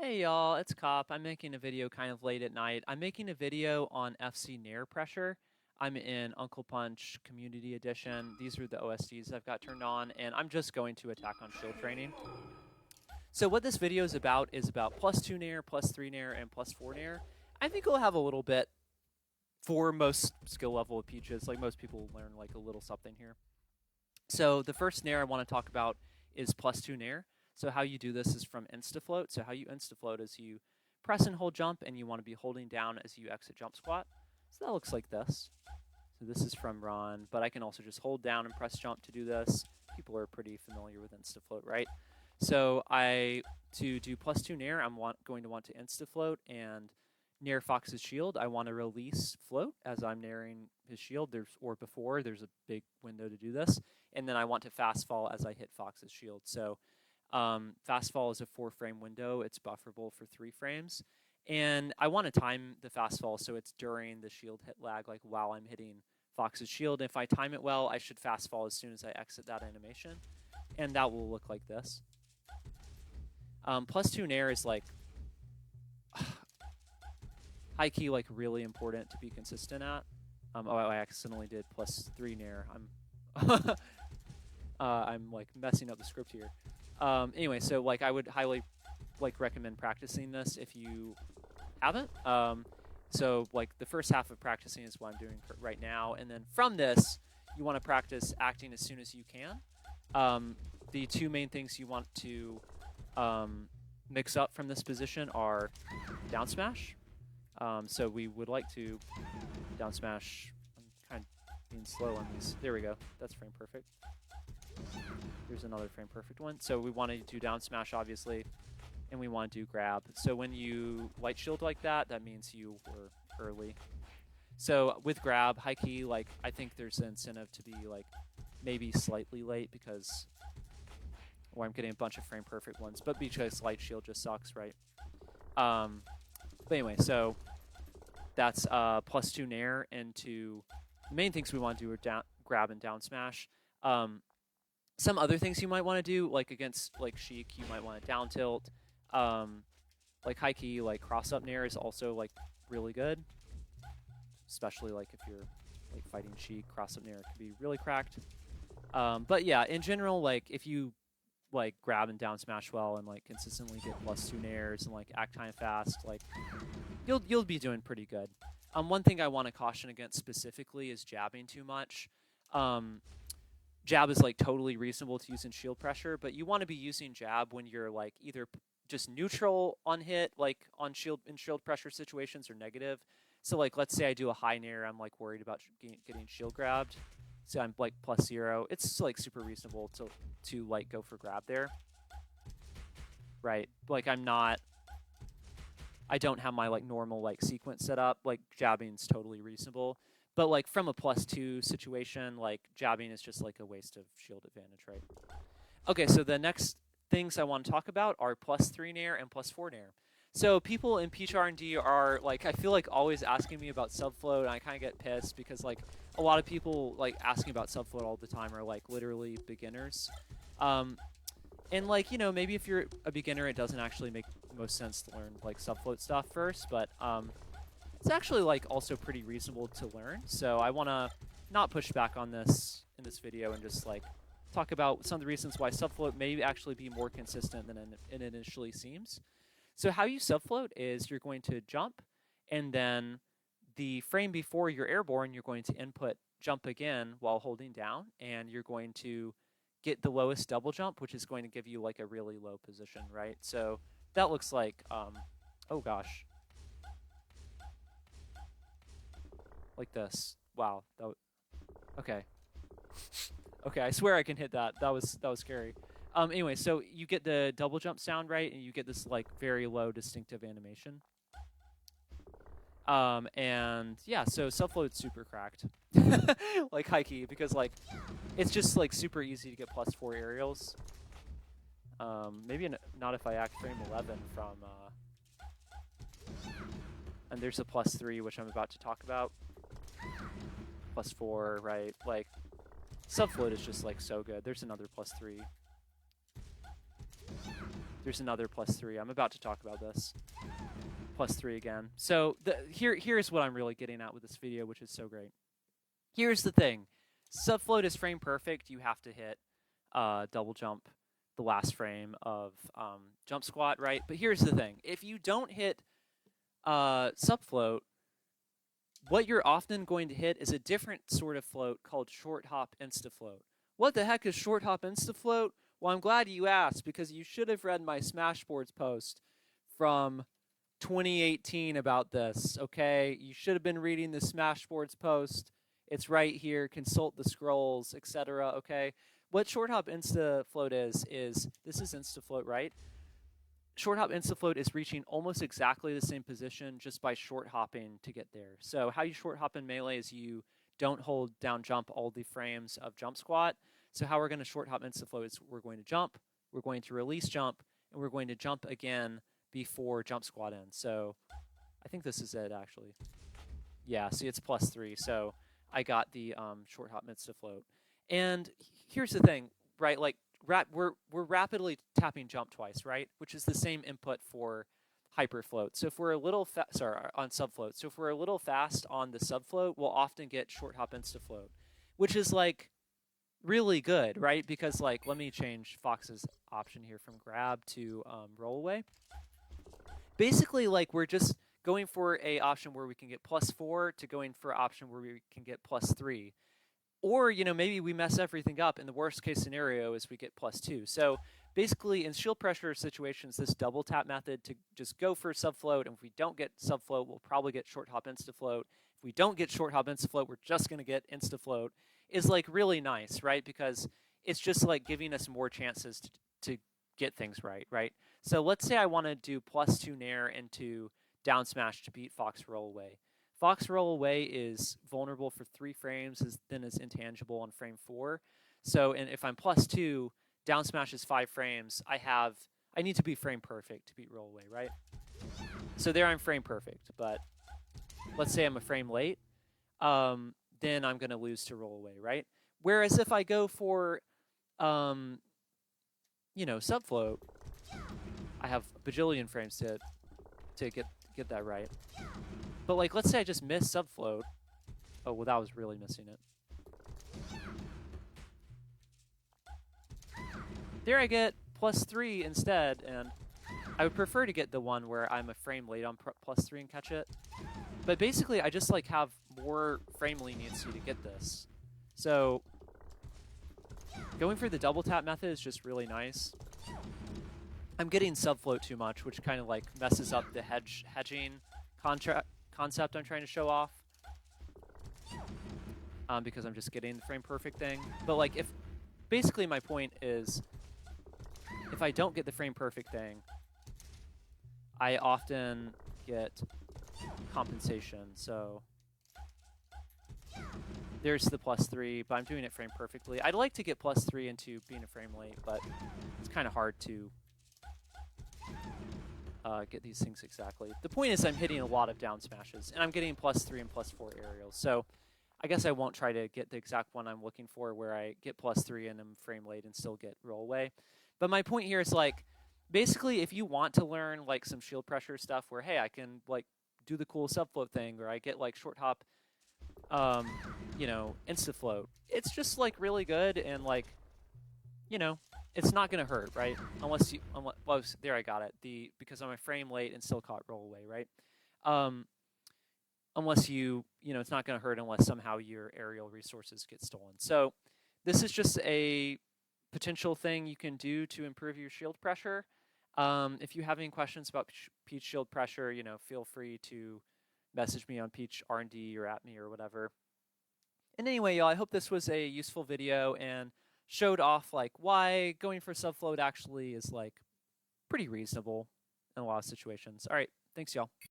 Hey y'all, it's Cop. I'm making a video kind of late at night. I'm making a video on FC Nair pressure. I'm in Uncle Punch Community Edition. These are the OSDs I've got turned on, and I'm just going to attack on shield training. So what this video is about +2 Nair, +3 Nair, and +4 Nair. I think we'll have a little bit for most skill level of Peaches. Like most people learn like a little something here. So the first Nair I want to talk about is +2 Nair. So how you do this is from insta-float. So how you insta-float is you press and hold jump, and you want to be holding down as you exit jump squat. So that looks like this. So this is from Ron, but I can also just hold down and press jump to do this. People are pretty familiar with insta-float, right? So to do +2 Nair, I'm going to want to insta-float, and Nair Fox's shield, I want to release float as I'm nairing his shield. There's a big window to do this. And then I want to fast fall as I hit Fox's shield. So fast fall is a 4-frame window. It's bufferable for 3 frames. And I want to time the fast fall so it's during the shield hit lag, like while I'm hitting Fox's shield. If I time it well, I should fast fall as soon as I exit that animation. And that will look like this. +2 Nair is like high key, like really important to be consistent at. Oh, I accidentally did +3 Nair. I'm like messing up the script here. Anyway, so like I would highly recommend practicing this if you haven't. So like the first half of practicing is what I'm doing right now, and then from this you want to practice acting as soon as you can. The 2 main things you want to mix up from this position are down smash. So we would like to down smash. I'm kind of being slow on these. There we go. That's frame perfect. Here's another frame perfect one. So we want to do down smash, obviously, and we want to do grab. So when you light shield like that, that means you were early. So with grab, high key, like I think there's an incentive to be like maybe slightly late because, or I'm getting a bunch of frame perfect ones, but because light shield just sucks, right? But anyway, so that's +2 Nair into the main things we want to do are down, grab and down smash. Some other things you might want to do, like against like Sheik, you might want to down tilt. Like high key, like cross up Nair is also like really good, especially like if you're like fighting Sheik. Cross up Nair can be really cracked. But yeah, in general, like if you like grab and down smash well and like consistently get +2 Nairs and like act time fast, like you'll be doing pretty good. One thing I want to caution against specifically is jabbing too much. Jab is like totally reasonable to use in shield pressure, but you want to be using jab when you're like either just neutral on hit, like on shield pressure situations, or negative. So like let's say I do a high Nair, I'm like worried about getting shield grabbed. So I'm like +0. It's like super reasonable to like go for grab there. Right. Like I don't have my like normal like sequence set up. Like jabbing's totally reasonable. But like from a +2 situation, like jabbing is just like a waste of shield advantage, right? Okay, so the next things I want to talk about are +3 Nair and +4 Nair. So people in Peach R&D are like, I feel like always asking me about subfloat, and I kind of get pissed because like a lot of people like asking about subfloat all the time are like literally beginners. And like, you know, maybe if you're a beginner, it doesn't actually make most sense to learn like subfloat stuff first, but it's actually like also pretty reasonable to learn. So I want to not push back on this in this video and just like talk about some of the reasons why subfloat may actually be more consistent than it initially seems. So how you subfloat is you're going to jump, and then the frame before you're airborne, you're going to input jump again while holding down, and you're going to get the lowest double jump, which is going to give you like a really low position, right? So that looks like, oh gosh. Like this. Wow. Okay. Okay, I swear I can hit that. That was scary. Anyway, so you get the double jump sound right, and you get this like very low distinctive animation. And yeah, so subfloat's super cracked, like high key, because like it's just like super easy to get +4 aerials. Maybe not if I act frame 11 from. And there's a +3, which I'm about to talk about. +4, right? Like subfloat is just like so good. There's another +3. There's another +3. I'm about to talk about this. +3 again. So here's what I'm really getting at with this video, which is so great. Here's the thing. Subfloat is frame perfect. You have to hit double jump the last frame of jump squat, right? But here's the thing. If you don't hit subfloat, what you're often going to hit is a different sort of float called short hop insta-float. What the heck is short hop insta-float? Well, I'm glad you asked, because you should have read my Smashboards post from 2018 about this, okay? You should have been reading the Smashboards post. It's right here. Consult the scrolls, etc., okay? What short hop insta-float is this is insta-float, right? Short hop insta-float is reaching almost exactly the same position just by short hopping to get there. So how you short hop in Melee is you don't hold down jump all the frames of jump squat. So how we're going to short hop insta-float is we're going to jump, we're going to release jump, and we're going to jump again before jump squat ends. So I think this is it, actually. Yeah, see, it's +3. So I got the short hop insta-float. And here's the thing, right? Like, we're rapidly tapping jump twice, right? Which is the same input for hyperfloat. So if we're a little on subfloat. So if we're a little fast on the subfloat, we'll often get short hop insta-float, which is like really good, right? Because like, let me change Fox's option here from grab to roll away. Basically, like, we're just going for a option where we can get +4 to going for an option where we can get +3. Or, you know, maybe we mess everything up, and the worst case scenario is we get +2. So basically, in shield pressure situations, this double tap method to just go for subfloat, and if we don't get subfloat, we'll probably get short hop insta-float. If we don't get short hop insta-float, we're just going to get insta-float, is like really nice, right? Because it's just like giving us more chances to get things right, right? So let's say I want to do +2 Nair into down smash to beat Fox roll away. Fox roll away is vulnerable for 3 frames, then is intangible on frame 4. So, and if I'm +2, down smash is 5 frames. I need to be frame perfect to beat roll away, right? So there I'm frame perfect, but let's say I'm a frame late, then I'm going to lose to roll away, right? Whereas if I go for, you know, subfloat, I have a bajillion frames to get that right. But like, let's say I just miss subfloat. Oh, well, that was really missing it. There I get +3 instead, and I would prefer to get the one where I'm a frame late on +3 and catch it. But basically, I just like have more frame leniency to get this. So going for the double tap method is just really nice. I'm getting subfloat too much, which kind of like messes up the hedging concept I'm trying to show off. Because I'm just getting the frame perfect thing. But like, if basically my point is, if I don't get the frame perfect thing, I often get compensation. So there's the +3, but I'm doing it frame perfectly. I'd like to get +3 into being a frame late, but it's kind of hard to get these things exactly. The point is I'm hitting a lot of down smashes, and I'm getting +3 and +4 aerials. So I guess I won't try to get the exact one I'm looking for where I get +3 and I'm frame late and still get roll away. But my point here is like, basically if you want to learn like some shield pressure stuff where, hey, I can like do the cool subfloat thing, or I get like short hop, you know, insta-float, it's just like really good, and like, you know, it's not gonna hurt, right? Unless well, there I got it. Because I'm a frame late and still caught roll away, right? Unless you know, it's not gonna hurt unless somehow your aerial resources get stolen. So this is just a potential thing you can do to improve your shield pressure. If you have any questions about Peach shield pressure, you know, feel free to message me on Peach R&D or at me or whatever. And anyway, y'all, I hope this was a useful video and showed off like why going for subfloat actually is like pretty reasonable in a lot of situations. All right, thanks, y'all.